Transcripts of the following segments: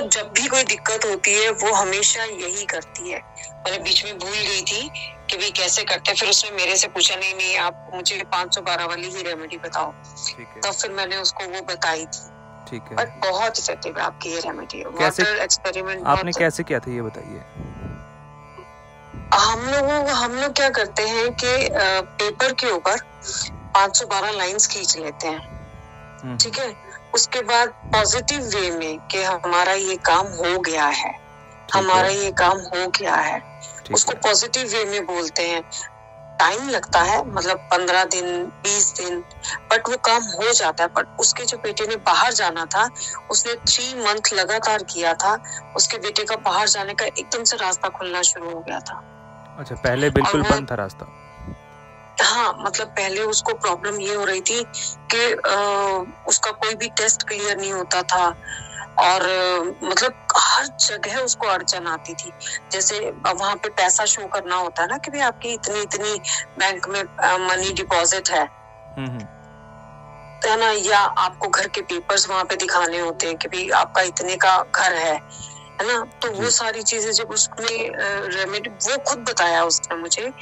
जब भी कोई दिक्कत होती है वो हमेशा यही करती है। मैंने बीच में भूल गई थी कि भी कैसे करते हैं, फिर उसने मेरे से पूछा नहीं नहीं आप मुझे 512 वाली ही रेमेडी बताओ, तब फिर मैंने उसको वो बताई थी। ठीक है, बट बहुत इफेक्टिव है आपकी ये रेमेडी। कैसे वाटर एक्सपेरिमेंट आपने कैसे किया था ये बताइए। हम लोग क्या करते हैं कि पेपर के ऊपर 512 लाइंस खींच लेते हैं, ठीक है। उसके बाद पॉजिटिव वे में कि हमारा ये काम हो गया है, हमारा ये काम हो गया है, उसको पॉजिटिव वे में बोलते हैं। टाइम लगता है, मतलब 15 दिन 20 दिन, बट वो काम हो जाता है। बट उसके जो बेटे ने बाहर जाना था, उसने 3 मंथ लगातार किया था, उसके बेटे का बाहर जाने का एकदम से रास्ता खुलना शुरू हो गया था। अच्छा, पहले बिल्कुल बंद था रास्ता। हाँ, मतलब पहले उसको प्रॉब्लम ये हो रही थी कि उसका कोई भी टेस्ट क्लियर नहीं होता था, और मतलब हर जगह उसको अड़चन आती थी। जैसे वहां पे पैसा शो करना होता है ना कि भाई आपकी इतनी इतनी बैंक में मनी डिपॉजिट है, तो ना, या आपको घर के पेपर्स वहां पे दिखाने होते हैं कि भाई आपका इतने का घर है ना। तो वो सारी चीजें जब उसने रेमेडी, वो खुद बताया उसने मुझे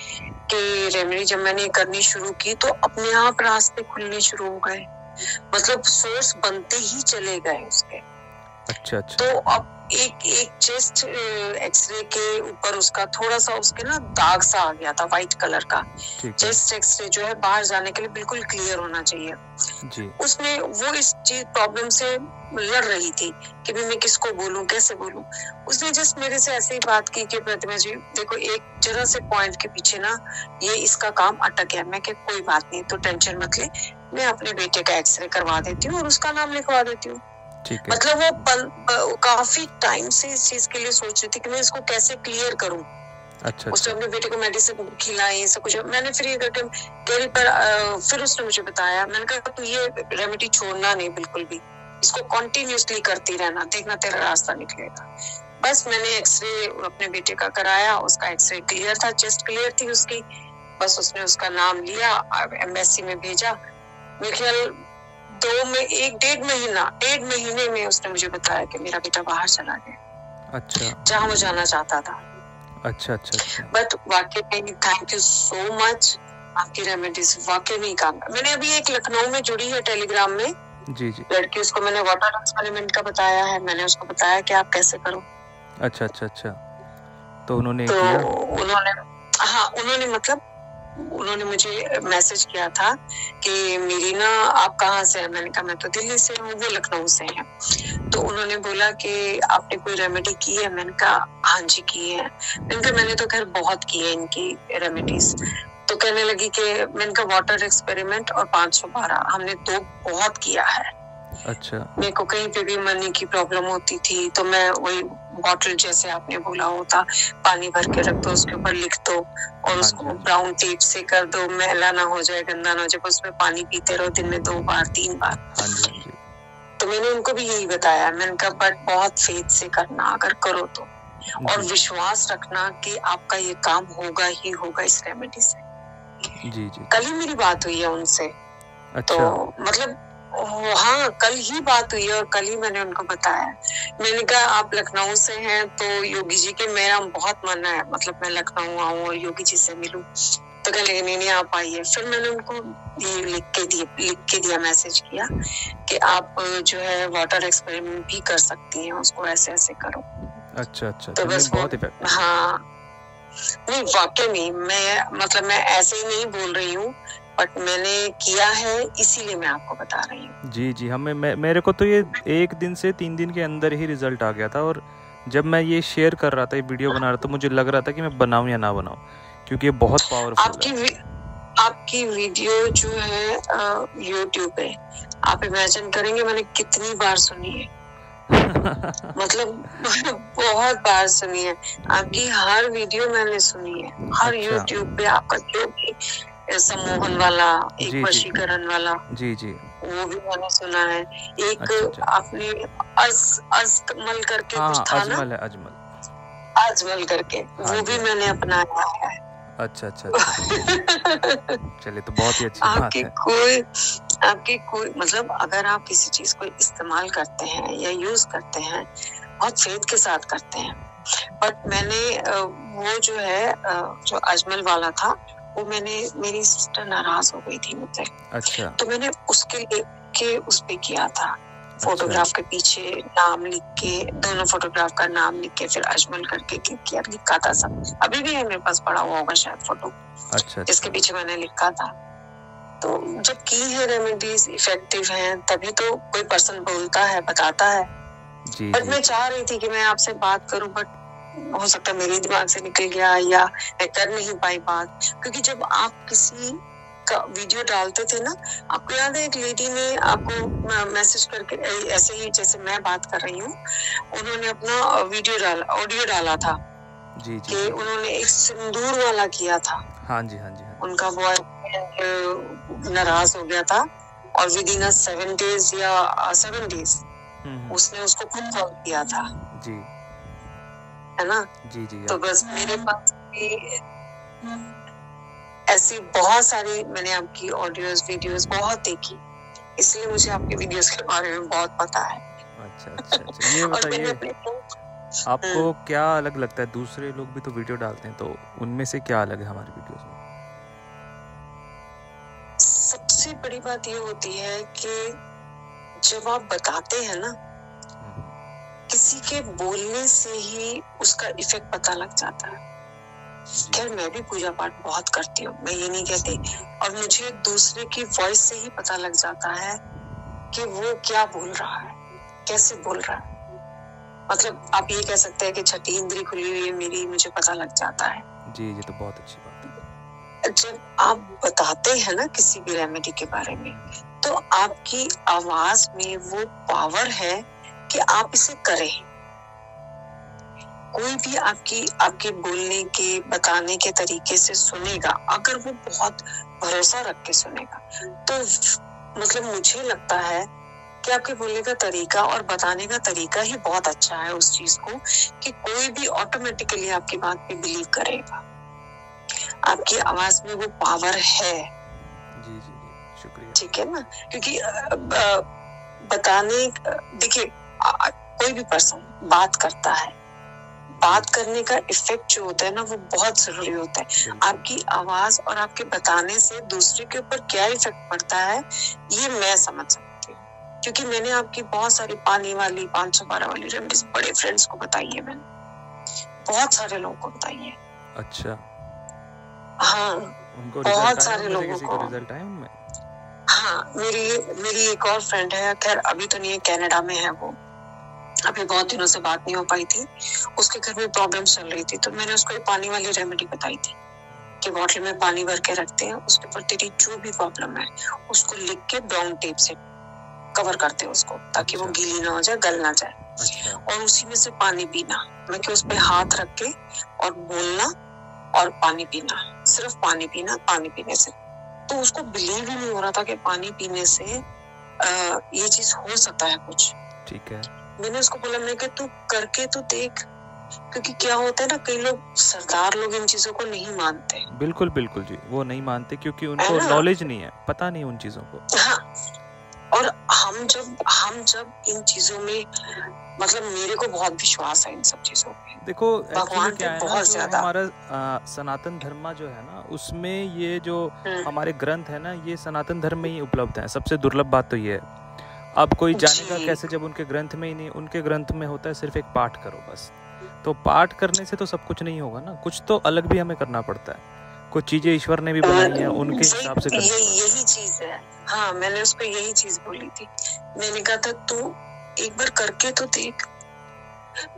कि रेमेडी जब मैंने करनी शुरू की तो अपने आप रास्ते खुलने शुरू हो गए, मतलब सोर्स बनते ही चले गए उसके। अच्छा अच्छा। तो अब एक चेस्ट एक्सरे के ऊपर उसका थोड़ा सा उसके ना दाग सा आ गया था व्हाइट कलर का। चेस्ट एक्सरे जो है बाहर जाने के लिए बिल्कुल क्लियर होना चाहिए जी। उसमें वो इस चीज प्रॉब्लम से लड़ रही थी कि भी मैं किसको बोलूं, कैसे बोलूं। उसने जस्ट मेरे से ऐसे ही बात की कि प्रतिमा जी देखो, एक जरा से पॉइंट के पीछे ना ये इसका काम अटक गया। मैं क्या, कोई बात नहीं, तो टेंशन मत ले, मैं अपने बेटे का एक्सरे करवा देती हूँ और उसका नाम लिखवा देती हूँ। मतलब वो काफी टाइम से इस चीज के लिए सोच रही थी कि मैं इसको कैसे क्लियर करूं। अच्छा, उसने अपने बेटे को मेडिसिन खिलाई, सब कुछ। मैंने फिर ये करके डेरी पर फिर उसने मुझे बताया, मैंने कहा तू ये रेमेडी छोड़ना नहीं बिल्कुल भी, इसको कंटिन्यूअसली करती रहना, देखना तेरा रास्ता निकलेगा। बस मैंने एक्सरे अपने बेटे का कराया, उसका एक्सरे क्लियर था, चेस्ट क्लियर थी उसकी। बस उसने उसका नाम लिया, एमएससी में भेजा। मेरे ख्याल 1.5 महीने में उसने मुझे बताया कि मेरा बेटा बाहर चला गया। अच्छा, जहाँ वो जाना चाहता था। अच्छा अच्छा अच्छा। बट वाकई में थैंक यू सो मच, आपकी रेमेडीज वाकई में काम। मैंने अभी एक लखनऊ में जुड़ी है टेलीग्राम में जी जी लड़की, उसको मैंने वाटर एक्सपेरिमेंट का बताया है, मैंने उसको बताया कि आप कैसे करो। अच्छा अच्छा अच्छा। तो उन्होंने किया? उन्होंने मतलब उन्होंने मुझे मैसेज किया था कि मेरी ना, आप कहाँ से है? मैंने कहा मैं तो दिल्ली से हूँ, वो लखनऊ से है। तो उन्होंने बोला कि आपने कोई रेमेडी की है? मैंने कहा हाँ जी की है। मैंने कहा मैंने तो खैर बहुत की है इनकी रेमेडीज। तो कहने लगी कि मैंने कहा वाटर एक्सपेरिमेंट और 512 हमने तो बहुत किया है। अच्छा। मेरे को कहीं पे भी मनी की प्रॉब्लम होती थी तो मैं वही बॉटल, जैसे आपने बोला होता, पानी भर के रख दो, उसके ऊपर लिख दो और उसको ब्राउन टेप से कर दो, मैला ना हो जाए, गंदा ना हो जाए, उसमें पानी पीते रहो दिन में 2 बार 3 बार। तो मैंने उनको भी यही बताया। मैंने कहा बट बहुत फेथ से करना, अगर करो तो, और विश्वास रखना कि आपका ये काम होगा ही होगा इस रेमेडी से। जी जी। कल ही मेरी बात हुई है उनसे। अच्छा। तो मतलब हाँ, कल ही बात हुई है और कल ही मैंने उनको बताया। मैंने कहा आप लखनऊ से हैं तो योगी जी के मेरा बहुत मन है, मतलब मैं लखनऊ आऊँ और योगी जी से मिलूं। तो कह लगे नहीं आप आइए। फिर मैंने उनको ये लिख के दिया मैसेज किया कि आप जो है वाटर एक्सपेरिमेंट भी कर सकती हैं, उसको ऐसे ऐसे करो। अच्छा अच्छा। तो बस बहुत हाँ, नहीं वाकई में मैं ऐसे ही नहीं बोल रही हूँ, बट मैंने किया है, इसीलिए मैं आपको बता रही हूँ। जी जी, मेरे को तो ये 1 दिन से 3 दिन के अंदर ही रिजल्ट आ गया था। और जब मैं ये शेयर कर रहा था, ये वीडियो बना रहा था, मुझे लग रहा था कि मैं बनाऊं या ना बनाऊं, क्योंकि ये बहुत पावरफुल है। आपकी वीडियो जो है YouTube पे, आप इमेजिन करेंगे मैंने कितनी बार सुनी है। मतलब बहुत बार सुनी है आपकी हर वीडियो, मैंने सुनी है हर YouTube पे। आपका जो भी सम्मोहन वाला, एक वशीकरण वाला, जी जी, वो भी मैंने सुना है। एक अच्छा। आपने अजमल करके कुछ था ना, अजमल करके, वो भी मैंने अपनाया है। अच्छा अच्छा अच्छा। चलिए, तो बहुत ही अच्छी बात है। आपकी कोई मतलब अगर आप किसी चीज को इस्तेमाल करते हैं या यूज करते हैं बहुत फेथ के साथ करते हैं। बट मैंने वो जो है जो अजमल वाला था, वो मेरी सिस्टर नाराज हो गई थी मुझसे। अच्छा। तो मैंने उसके लिए के उस पे किया था, फोटोग्राफ के पीछे नाम लिख के, दोनों फोटोग्राफ का नाम लिख के फिर अजमल करके क्लिक किया, लिखा था सब। अभी भी है मेरे पास, पड़ा हुआ होगा शायद फोटो। अच्छा। जिसके पीछे मैंने लिखा था। तो जब की है रेमेडीज इफेक्टिव हैं, तभी तो कोई पर्सन बोलता है, बताता है। बट मैं चाह रही थी कि मैं आपसे बात करूं, बट हो सकता है मेरे दिमाग से निकल गया या मैं कर नहीं पाई बात। क्योंकि जब आप किसी का वीडियो डालते थे ना, आपको याद है एक लेडी ने आपको मैसेज करके, ऐसे ही जैसे मैं बात कर रही हूँ, उन्होंने अपना वीडियो डाला, ऑडियो डाला था जी, कि उन्होंने एक सिंदूर वाला किया था। हाँ जी, हाँ जी, हाँ। उनका बॉयफ्रेंड नाराज हो गया था और विद इन 7 days या 7 days उसने उसको खुद कॉल किया था जी, है ना। जी जी। तो बस मेरे पास भी ऐसी बहुत सारी, मैंने आपकी ऑडियोज वीडियोस बहुत देखी, इसलिए मुझे आपके वीडियोस के बारे में बहुत पता है। अच्छा अच्छा अच्छा। ये बताइए आपको क्या अलग लगता है? दूसरे लोग भी तो वीडियो डालते हैं, तो उनमें से क्या अलग है हमारी वीडियोस में? सबसे बड़ी बात ये होती है कि जब आप बताते हैं ना, किसी के बोलने से ही उसका इफेक्ट पता लग जाता है। खैर मैं भी पूजा पाठ बहुत करती हूँ, मैं ये नहीं कहती, और मुझे दूसरे की वॉइस से ही पता लग जाता है कि वो क्या बोल रहा है, कैसे बोल रहा है। मतलब आप ये कह सकते हैं कि छठी इंद्री खुली हुई है मेरी, मुझे पता लग जाता है। जी जी, तो बहुत अच्छी बात है। जब आप बताते हैं ना किसी भी रेमेडी के बारे में, तो आपकी आवाज में वो पावर है कि आप इसे करें। कोई भी आपके बोलने के, बताने के तरीके से सुनेगा, अगर वो बहुत भरोसा रख के सुनेगा, तो मतलब मुझे लगता है कि आपके बोलने का तरीका और बताने का तरीका ही बहुत अच्छा है उस चीज को, कि कोई भी ऑटोमेटिकली आपकी बात पे बिलीव करेगा। आपकी आवाज में वो पावर है। जी जी जी, शुक्रिया। ठीक है ना, क्योंकि बताने, देखिए कोई भी पर्सन बात करता है, बात करने का इफेक्ट जो होता है ना, वो बहुत जरूरी होता है। आपकी आवाज और आपके बताने से दूसरे के ऊपर क्या इफेक्ट पड़ता है, ये मैं समझ सकती हूँ, क्योंकि मैंने आपकी बहुत सारी पानी वाली, 512 वाली रेमेडीज बड़े फ्रेंड्स को बताई है, मैंने बहुत सारे लोगों को बताई है। अच्छा। हाँ, उनको बहुत सारे लोगों को रिजल्ट आए उनमें। हाँ, मेरी एक और फ्रेंड है, खैर अभी तो नहीं है, कनाडा में है वो, अभी बहुत दिनों से बात नहीं हो पाई थी, उसके घर में प्रॉब्लम चल रही थी, तो मैंने उसको एक पानी वाली रेमेडी बताई थी कि बोतल में पानी भर के रखते हैं, उसके ऊपर तेरी जो भी प्रॉब्लम है उसको लिख के ब्राउन टेप से कवर करते हैं उसको, ताकि वो गीली ना हो जाए, गल ना जाए। अच्छा। और उसी में से पानी पीना, मैं कि उस पे हाथ रख के और बोलना और पानी पीना, सिर्फ पानी पीना। पानी पीने से तो उसको बिलीव ही नहीं हो रहा था कि पानी पीने से ये चीज हो सकता है कुछ। ठीक है। मैंने उसको बोला, मैं कि तू करके तो देख, क्योंकि क्या होता है ना, कई लोग, सरदार लोग इन चीजों को नहीं मानते। बिल्कुल बिल्कुल जी, वो नहीं मानते क्योंकि उनको नॉलेज नहीं है, पता नहीं उन चीजों को। हाँ, और हम जब इन चीजों में, मतलब मेरे को बहुत विश्वास है इन सब चीजों पे। देखो भगवान क्या है बहुत ना, ज्यादा हमारा सनातन धर्म जो है ना, उसमें ये जो हमारे ग्रंथ है ना, ये सनातन धर्म में ही उपलब्ध है। सबसे दुर्लभ बात तो ये है। अब कोई जानेगा कैसे जब उनके ग्रंथ में ही नहीं, उनके ग्रंथ में होता है सिर्फ एक पाठ करो बस। तो पाठ करने से तो सब कुछ नहीं होगा ना, कुछ तो अलग भी हमें करना पड़ता है। कुछ चीजें ईश्वर ने भी बनाई है, उनके हिसाब से करना। यही चीज है। हाँ, मैंने उसको यही चीज बोली थी, मैंने कहा था तू एक बार करके तो देख।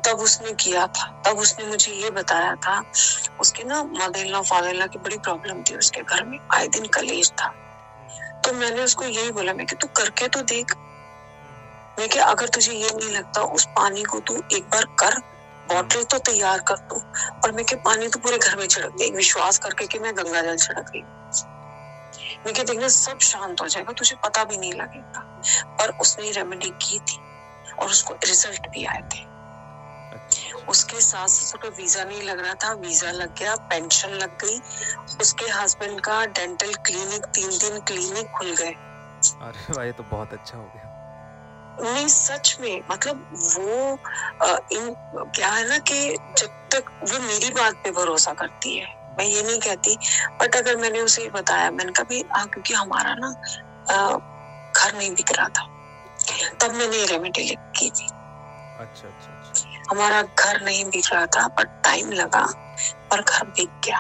तब उसने किया था, तब उसने मुझे ये बताया था, उसके ना मदर-इन-लॉ, फादर-इन-लॉ की बड़ी प्रॉब्लम थी उसके घर में, आए दिन कलेश था। तो मैंने उसको यही बोला, मैं कि तू करके तो देख, मैं कि अगर तुझे ये नहीं लगता, उस पानी को तू एक बार कर, बॉटल तो तैयार कर तू, और मैं कि पानी तो पूरे घर में छिड़क दे, विश्वास करके कि मैं गंगा जल छिड़क रही हूँ। मैं कि देखना सब शांत हो जाएगा, तुझे पता भी नहीं लगेगा। पर उसने रेमेडी की थी और उसको रिजल्ट भी आए थे। उसके सास का वीजा नहीं लग रहा था, वीजा लग गया, पेंशन लग गई, उसके हस्बैंड का डेंटल क्लिनिक, 3 दिन क्लिनिक खुल गए। अरे भाई, तो बहुत अच्छा हो गया। नहीं सच में, मतलब वो क्या है ना कि जब तक वो मेरी बात पे भरोसा करती है, मैं ये नहीं कहती, बट अगर मैंने उसे बताया, मैंने कहा भाई क्योंकि हमारा ना घर नहीं बिक रहा था, तब मैंने रेमेडी लिखी थी। अच्छा अच्छा अच्छा। हमारा घर नहीं बिक रहा था, बट टाइम लगा, पर घर बिक गया।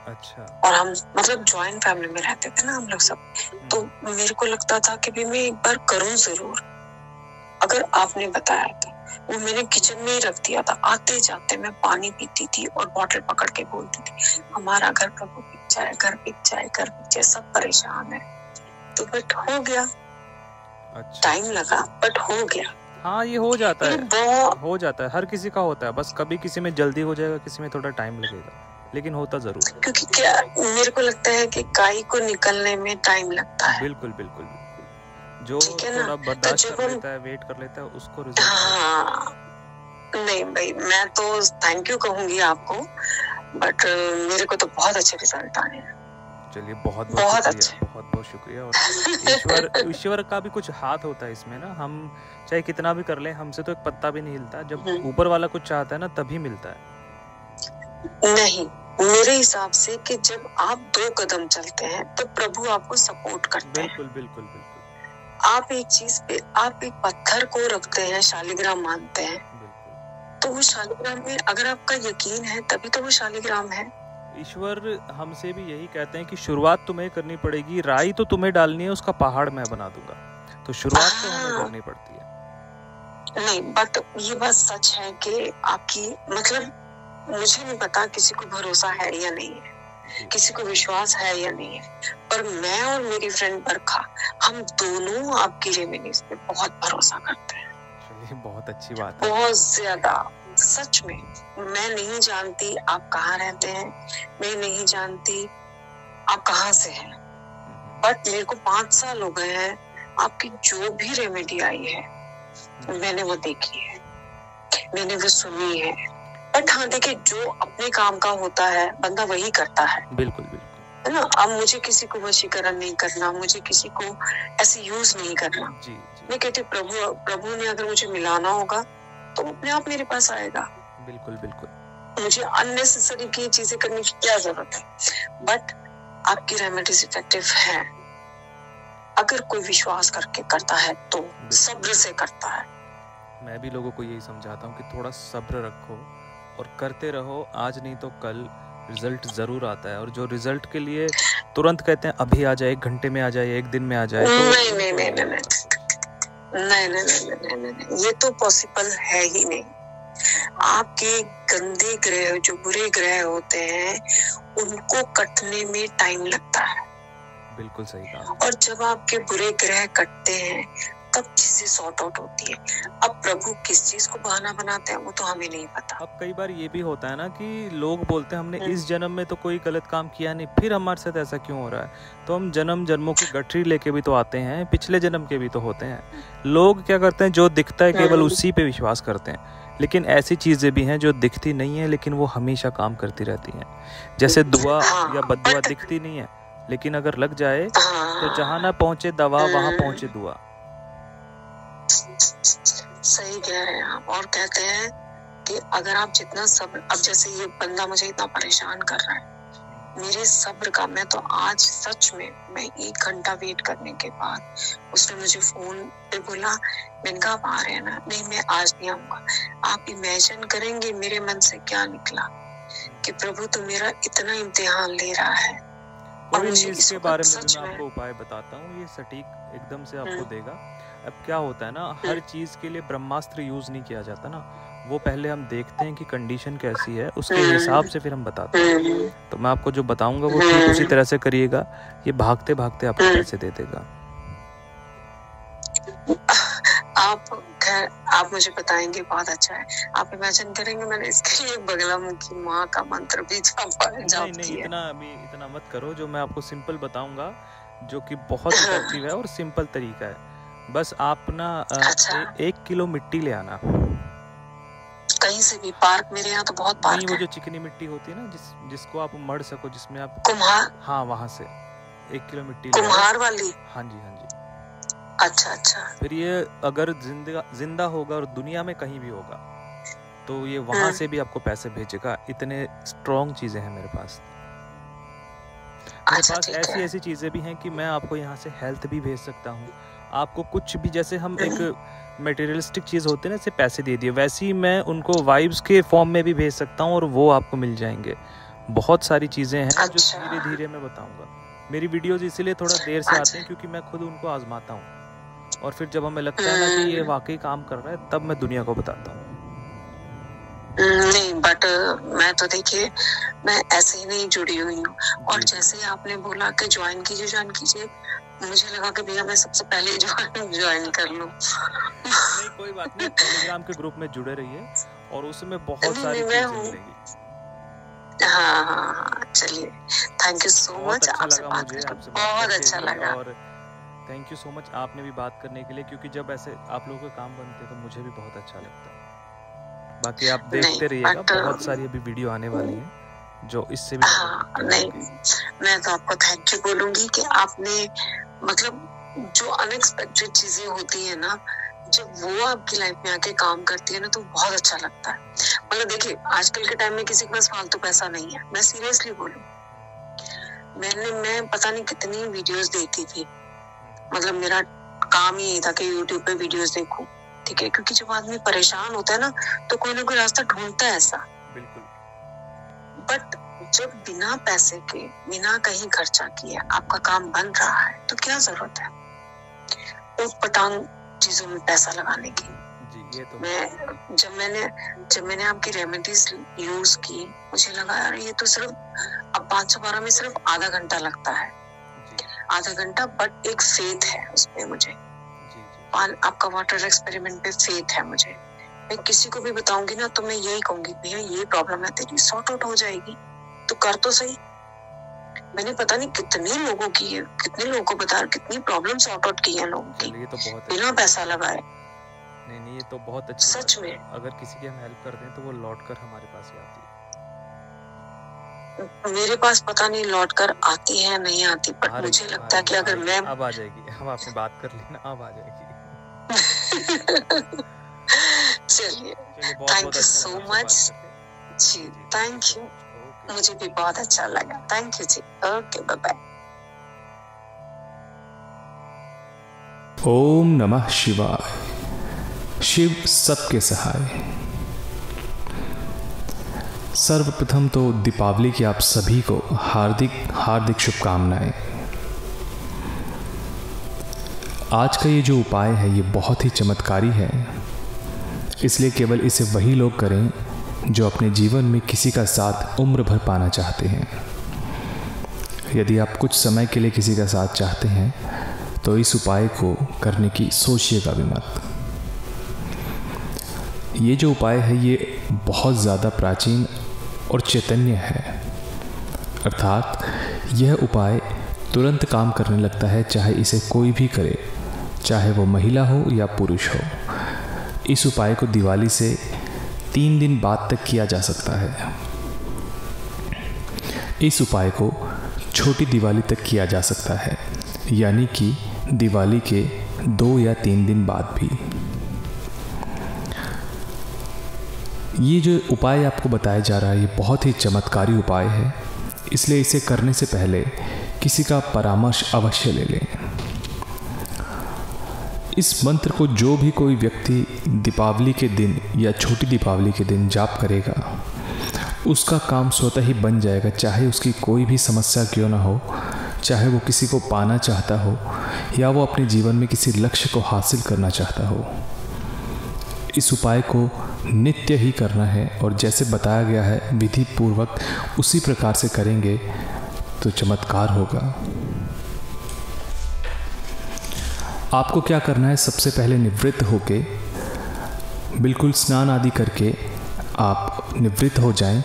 अच्छा। और हम मतलब जॉइंट फैमिली में रहते थे ना हम लोग सब, तो मेरे को लगता था कि भी मैं एक बार करूं जरूर। अगर आपने बताया था, वो मैंने किचन में ही रख दिया था। आते जाते मैं पानी पीती थी और बॉटल पकड़ के बोलती थी, हमारा घर प्रभु बिक जाए, घर बिक जाए, घर बिक जाए, सब परेशान है। तो बट हो गया। अच्छा। टाइम लगा बट हो गया। हाँ ये हो जाता है, हो जाता है, हर किसी का होता है, बस कभी किसी में जल्दी हो जाएगा, किसी में थोड़ा टाइम लगेगा, लेकिन होता जरूर। क्योंकि क्या मेरे को लगता है कि काई को निकलने में टाइम लगता है। बिल्कुल बिल्कुल बिल्कुल। जो थोड़ा बर्दाश्त कर लेता है, वेट कर लेता है, उसको रिजल्ट। हाँ नहीं भाई, मैं तो थैंक यू कहूंगी आपको, बट मेरे को तो बहुत अच्छे रिजल्ट आए हैं। चलिए बहुत बहुत शुक्रिया, बहुत बहुत शुक्रिया। और ईश्वर का भी कुछ हाथ होता है इसमें ना, हम चाहे कितना भी कर लें, हमसे तो एक पत्ता भी नहीं हिलता, जब ऊपर वाला कुछ चाहता है ना तभी मिलता है। नहीं, मेरे हिसाब से कि जब आप 2 कदम चलते हैं तो प्रभु आपको सपोर्ट करते हैं। बिल्कुल बिल्कुल बिल्कुल। आप एक चीज पे, आप एक पत्थर को रखते हैं, शालिग्राम मानते हैं, तो वो शालिग्राम में अगर आपका यकीन है तभी तो वो शालिग्राम है। ईश्वर हमसे भी यही कहते हैं कि शुरुआत तुम्हें करनी पड़ेगी, राई तो तुम्हें डालनी है, उसका पहाड़ मैं बना दूंगा। तो शुरुआत तो हमें करनी पड़ती है। नहीं बट ये बात सच है कि आपकी मतलब मुझे नहीं पता किसी को भरोसा है या नहीं है, किसी को विश्वास है या नहीं है, पर मैं और मेरी फ्रेंड बरखा, हम दोनों आपकी रेमेडीज पे बहुत भरोसा करते हैं। चलिए बहुत अच्छी बात है। बहुत ज्यादा, सच में। मैं नहीं जानती आप कहाँ रहते हैं, मैं नहीं जानती आप कहाँ से हैं, बट मेरे को 5 साल हो गए हैं, आपकी जो भी रेमेडी आई है मैंने वो देखी है, मैंने वो सुनी है। बट हाँ देखिए, जो अपने काम का होता है बंदा वही करता है। बिल्कुल बिल्कुल, है ना। अब मुझे किसी को वशीकरण नहीं करना, मुझे किसी को ऐसे यूज नहीं करना। जी, जी। मैं कहती प्रभु ने अगर मुझे मिलाना होगा तो अपने आप मेरे पास आएगा। बिल्कुल बिल्कुल। मुझे अननेसेसरी की चीजें करने की क्या जरूरत है। बट आपकी रेमेडीज इफेक्टिव है अगर कोई विश्वास करके करता है तो, सब्र से करता है। मैं भी लोगों को यही समझाता हूँ कि थोड़ा सब्र रखो और करते रहो, आज नहीं तो कल रिजल्ट जरूर आता है। और जो रिजल्ट के लिए तुरंत कहते हैं अभी आ जाए, 1 घंटे में आ जाए, 1 दिन में आ जाए, तो नहीं नहीं नहीं नहीं नहीं नहीं नहीं, ये तो पॉसिबल है ही नहीं। आपके गंदे ग्रह, जो बुरे ग्रह होते हैं, उनको कटने में टाइम लगता है। बिल्कुल सही कहा। और जब आपके बुरे ग्रह कटते हैं तब चीजें सॉर्ट आउट होती है। अब प्रभु किस चीज को बहाना बनाते हैं वो तो हमें नहीं पता। अब कई बार ये भी होता है ना कि लोग बोलते हैं हमने इस जन्म में तो कोई गलत काम किया नहीं, फिर हमारे साथ ऐसा क्यों हो रहा है। तो हम जन्म जन्मों की गठरी लेके भी तो आते हैं, पिछले जन्म के भी तो होते हैं। लोग क्या करते हैं, जो दिखता है केवल उसी पे विश्वास करते हैं, लेकिन ऐसी चीजें भी हैं जो दिखती नहीं है लेकिन वो हमेशा काम करती रहती हैं। जैसे दुआ या बद्दुआ दिखती नहीं है, लेकिन अगर लग जाए तो जहाँ ना पहुंचे दवा वहां पहुंचे दुआ। सही कह रहे हैं आप। और कहते हैं कि अगर आप जितना सब्र, अब जैसे ये बंदा मुझे इतना परेशान कर रहा है, मेरे सब्र का, मैं तो आज सच में, मैं 1 घंटा वेट करने के बाद उसने मुझे फोन पे बोला, मैंने कहा आप आ रहे हैं ना, नहीं मैं आज नहीं आऊंगा। आप इमेजिन करेंगे मेरे मन से क्या निकला कि प्रभु तो मेरा इतना इम्तिहान ले रहा है। और मुझे इसके बारे में भी मैं आपको उपाय बताता हूँ, ये सटीक एकदम से आपको देगा। अब क्या होता है ना, हर चीज के लिए ब्रह्मास्त्र यूज नहीं किया जाता ना, वो पहले हम देखते हैं कि कंडीशन कैसी है, उसके हिसाब से फिर हम बताते हैं। तो मैं आपको जो बताऊंगा वो ठीक उसी तरह से करिएगा, ये भागते भागते आपको पैसे दे देगा। आप मुझे बताएंगे, बहुत अच्छा है। आप इमेजिन करेंगे, मैंने इसके लिए बगला मुखी माँ का मंत्र भी नहीं, इतना मत करो। जो मैं आपको सिंपल बताऊंगा, जो कि बहुत इफेक्टिव है और सिंपल तरीका है। बस आप ना 1 किलो मिट्टी ले आना, कहीं से भी। पार्क, मेरे यहाँ तो बहुत पार्क नहीं, वो जो चिकनी मिट्टी होती है ना, जिसको आप मढ़ सको, जिसमें आप कुम्हार, हाँ वहाँ से 1 किलो मिट्टी कुम्हार वाली। हाँ जी हाँ जी। अच्छा अच्छा। फिर ये अगर जिंदा होगा और दुनिया में कहीं भी होगा तो ये वहां से भी आपको पैसे भेजेगा। इतने स्ट्रॉन्ग चीजें हैं मेरे पास। मेरे पास ऐसी ऐसी चीजें भी हैं कि मैं आपको यहाँ से हेल्थ भी भेज सकता हूँ, आपको कुछ भी, जैसे हम एक मटेरियलिस्टिक चीज होते हैं ना, जैसे पैसे दे दिए, वैसे ही मैं उनको वाइब्स के फॉर्म में भी भेज सकता हूँ और वो आपको मिल जाएंगे। बहुत सारी चीजें हैं जो धीरे धीरे मैं बताऊंगा। मेरी वीडियोस इसीलिए थोड़ा देर से आते हैं क्योंकि मैं खुद उनको आजमाता हूँ और फिर जब हमें लगता है ना कि ये वाकई काम कर रहा है तब मैं दुनिया को बताता हूँ। नहीं बट मैं तो देखिए मैं ऐसे ही नहीं जुड़ी हुई हूँ, और जैसे ही आपने बोला कि ज्वाइन कीजिए, मुझे लगा कि भैया मैं सबसे पहले ज्वाइन कर लूं। नहीं कोई बात नहीं, टेलीग्राम के ग्रुप में जुड़े रहिए और उसमें बहुत सारी चीजें मिलेंगी। हाँ चलिए, थैंक यू सो मच, आपसे बात करके बहुत अच्छा लगा। और थैंक यू सो मच आपने भी बात करने के लिए, क्योंकि जब ऐसे आप लोगों के काम बनते हैं तो मुझे भी बहुत अच्छा लगता है। बाकी आप देखते रहिएगा, बहुत सारी अभी वीडियो आने वाली है जो इससे भी नहीं, मैं तो आपको थैंक यू बोलूंगी कि आपने मतलब जो अनएक्सपेक्टेड चीजें होती है ना, जब वो आपकी लाइफ में आके काम करती है ना तो बहुत अच्छा लगता है। मतलब देखिए आजकल के टाइम में किसी के पास फालतू पैसा नहीं है, मैं सीरियसली बोलूं, मैं पता नहीं कितनी वीडियोस देखती थी, मतलब मेरा काम ही था कि यूट्यूब पे वीडियोस देखूं, ठीक है, क्योंकि जब आदमी परेशान होता है ना तो कोई ना कोई रास्ता ढूंढता है ऐसा। बिल्कुल। बट जब बिना पैसे के, बिना कहीं खर्चा किए आपका काम बन रहा है तो क्या जरूरत है ऊटपटांग चीजों में पैसा लगाने की। जी, ये तो जब मैंने आपकी रेमेडीज यूज की, मुझे लगा यार ये तो सिर्फ अब 512 में सिर्फ आधा घंटा लगता है, आधा घंटा, बट एक फेथ है उसमें मुझे, आपका वाटर एक्सपेरिमेंट पे फेथ है मुझे। मैं किसी को भी बताऊंगी ना तो मैं यही कहूंगी भैया ये प्रॉब्लम है तेरी, सॉर्ट आउट हो जाएगी, तो कर तो सही। मैंने पता नहीं कितने लोगों को बता, कितनी प्रॉब्लम सॉर्ट आउट की है लोगों की बिना पैसा लगाए। नहीं ये तो बहुत अच्छा, सच में अगर किसी की हम हेल्प कर दें तो वो लौट कर हमारे पास ही आती है। मेरे पास पता नहीं लौट कर आती है नहीं आती, बट मुझे लगता है कि अगर मैं अब आ जाएगी, हम आपने बात कर ली ना, अब आ जाएगी। चलिए थैंक यू सो मच जी, थैंक यू, मुझे भी बहुत अच्छा लगा, थैंक यू जी, ओके बाय बाय। ओम नमः शिवाय। शिव सबके सहाय। सर्वप्रथम तो दीपावली की आप सभी को हार्दिक हार्दिक शुभकामनाएं। आज का ये जो उपाय है ये बहुत ही चमत्कारी है, इसलिए केवल इसे वही लोग करें जो अपने जीवन में किसी का साथ उम्र भर पाना चाहते हैं। यदि आप कुछ समय के लिए किसी का साथ चाहते हैं तो इस उपाय को करने की सोचिएगा भी मत। ये जो उपाय है ये बहुत ज़्यादा प्राचीन और चैतन्य है, अर्थात यह उपाय तुरंत काम करने लगता है, चाहे इसे कोई भी करे, चाहे वो महिला हो या पुरुष हो। इस उपाय को दिवाली से 3 दिन बाद तक किया जा सकता है। इस उपाय को छोटी दिवाली तक किया जा सकता है, यानी कि दिवाली के 2 या 3 दिन बाद भी। ये जो उपाय आपको बताया जा रहा है ये बहुत ही चमत्कारी उपाय है, इसलिए इसे करने से पहले किसी का परामर्श अवश्य ले लें। इस मंत्र को जो भी कोई व्यक्ति दीपावली के दिन या छोटी दीपावली के दिन जाप करेगा उसका काम स्वतः ही बन जाएगा, चाहे उसकी कोई भी समस्या क्यों ना हो, चाहे वो किसी को पाना चाहता हो या वो अपने जीवन में किसी लक्ष्य को हासिल करना चाहता हो। इस उपाय को नित्य ही करना है और जैसे बताया गया है विधि पूर्वक उसी प्रकार से करेंगे तो चमत्कार होगा। आपको क्या करना है, सबसे पहले निवृत्त होके बिल्कुल स्नान आदि करके आप निवृत्त हो जाएं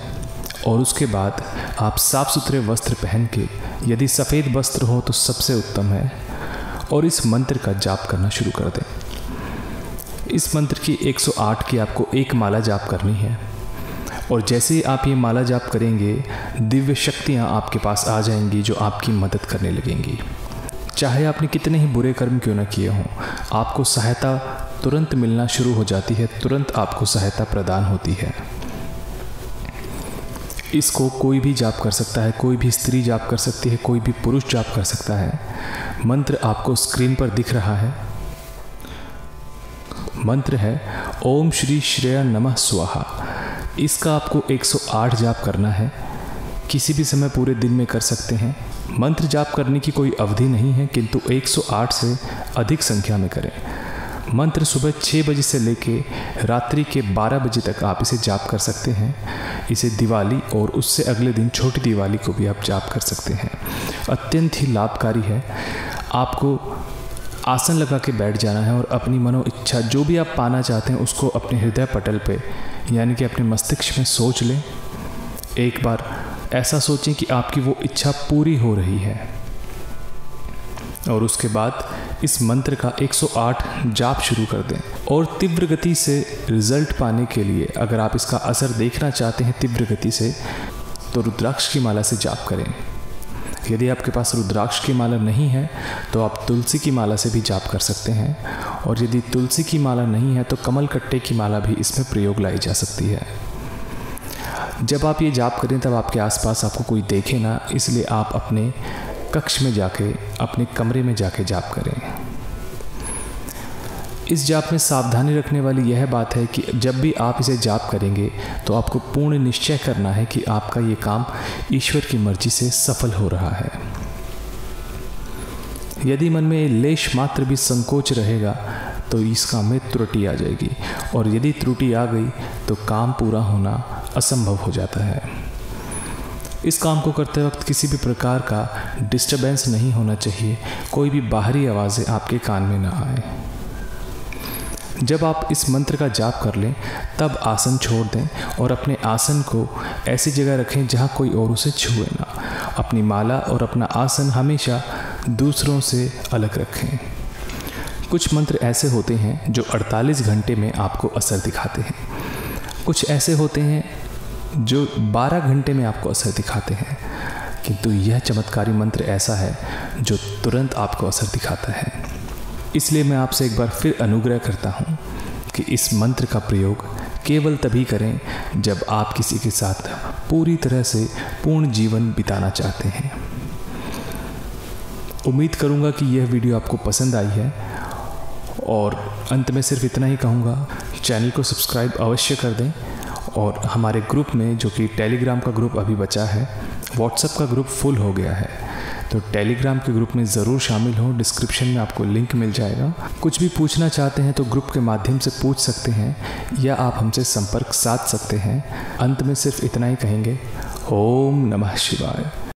और उसके बाद आप साफ सुथरे वस्त्र पहन के, यदि सफ़ेद वस्त्र हो तो सबसे उत्तम है, और इस मंत्र का जाप करना शुरू कर दें। इस मंत्र की 108 की आपको एक माला जाप करनी है और जैसे ही आप ये माला जाप करेंगे दिव्य शक्तियाँ आपके पास आ जाएंगी जो आपकी मदद करने लगेंगी। चाहे आपने कितने ही बुरे कर्म क्यों न किए हों, आपको सहायता तुरंत मिलना शुरू हो जाती है, तुरंत आपको सहायता प्रदान होती है। इसको कोई भी जाप कर सकता है, कोई भी स्त्री जाप कर सकती है, कोई भी पुरुष जाप कर सकता है। मंत्र आपको स्क्रीन पर दिख रहा है। मंत्र है ओम श्री श्रेया नमः स्वाहा। इसका आपको 108 जाप करना है। किसी भी समय पूरे दिन में कर सकते हैं। मंत्र जाप करने की कोई अवधि नहीं है, किंतु 108 से अधिक संख्या में करें। मंत्र सुबह 6 बजे से लेके रात्रि के 12 बजे तक आप इसे जाप कर सकते हैं। इसे दिवाली और उससे अगले दिन छोटी दिवाली को भी आप जाप कर सकते हैं। अत्यंत ही लाभकारी है। आपको आसन लगा के बैठ जाना है और अपनी मनो इच्छा जो भी आप पाना चाहते हैं उसको अपने हृदय पटल पे यानी कि अपने मस्तिष्क में सोच लें। एक बार ऐसा सोचें कि आपकी वो इच्छा पूरी हो रही है और उसके बाद इस मंत्र का 108 जाप शुरू कर दें। और तीव्र गति से रिजल्ट पाने के लिए अगर आप इसका असर देखना चाहते हैं तीव्र गति से, तो रुद्राक्ष की माला से जाप करें। यदि आपके पास रुद्राक्ष की माला नहीं है तो आप तुलसी की माला से भी जाप कर सकते हैं, और यदि तुलसी की माला नहीं है तो कमल कट्टे की माला भी इसमें प्रयोग लाई जा सकती है। जब आप ये जाप करें तब आपके आसपास आपको कोई देखे ना, इसलिए आप अपने कक्ष में जाके, अपने कमरे में जाके जाप करें। इस जाप में सावधानी रखने वाली यह बात है कि जब भी आप इसे जाप करेंगे तो आपको पूर्ण निश्चय करना है कि आपका ये काम ईश्वर की मर्जी से सफल हो रहा है। यदि मन में लेश मात्र भी संकोच रहेगा तो इस काम में त्रुटि आ जाएगी, और यदि त्रुटि आ गई तो काम पूरा होना असंभव हो जाता है। इस काम को करते वक्त किसी भी प्रकार का डिस्टर्बेंस नहीं होना चाहिए। कोई भी बाहरी आवाज़ें आपके कान में ना आए। जब आप इस मंत्र का जाप कर लें तब आसन छोड़ दें और अपने आसन को ऐसी जगह रखें जहां कोई और उसे छुए ना। अपनी माला और अपना आसन हमेशा दूसरों से अलग रखें। कुछ मंत्र ऐसे होते हैं जो 48 घंटे में आपको असर दिखाते हैं। कुछ ऐसे होते हैं जो 12 घंटे में आपको असर दिखाते हैं, किंतु यह चमत्कारी मंत्र ऐसा है जो तुरंत आपको असर दिखाता है। इसलिए मैं आपसे एक बार फिर अनुग्रह करता हूँ कि इस मंत्र का प्रयोग केवल तभी करें जब आप किसी के साथ पूरी तरह से पूर्ण जीवन बिताना चाहते हैं। उम्मीद करूँगा कि यह वीडियो आपको पसंद आई है, और अंत में सिर्फ इतना ही कहूँगा, चैनल को सब्सक्राइब अवश्य कर दें, और हमारे ग्रुप में, जो कि टेलीग्राम का ग्रुप अभी बचा है, व्हाट्सएप का ग्रुप फुल हो गया है, तो टेलीग्राम के ग्रुप में ज़रूर शामिल हों। डिस्क्रिप्शन में आपको लिंक मिल जाएगा। कुछ भी पूछना चाहते हैं तो ग्रुप के माध्यम से पूछ सकते हैं, या आप हमसे संपर्क साध सकते हैं। अंत में सिर्फ इतना ही कहेंगे, ओम नमः शिवाय।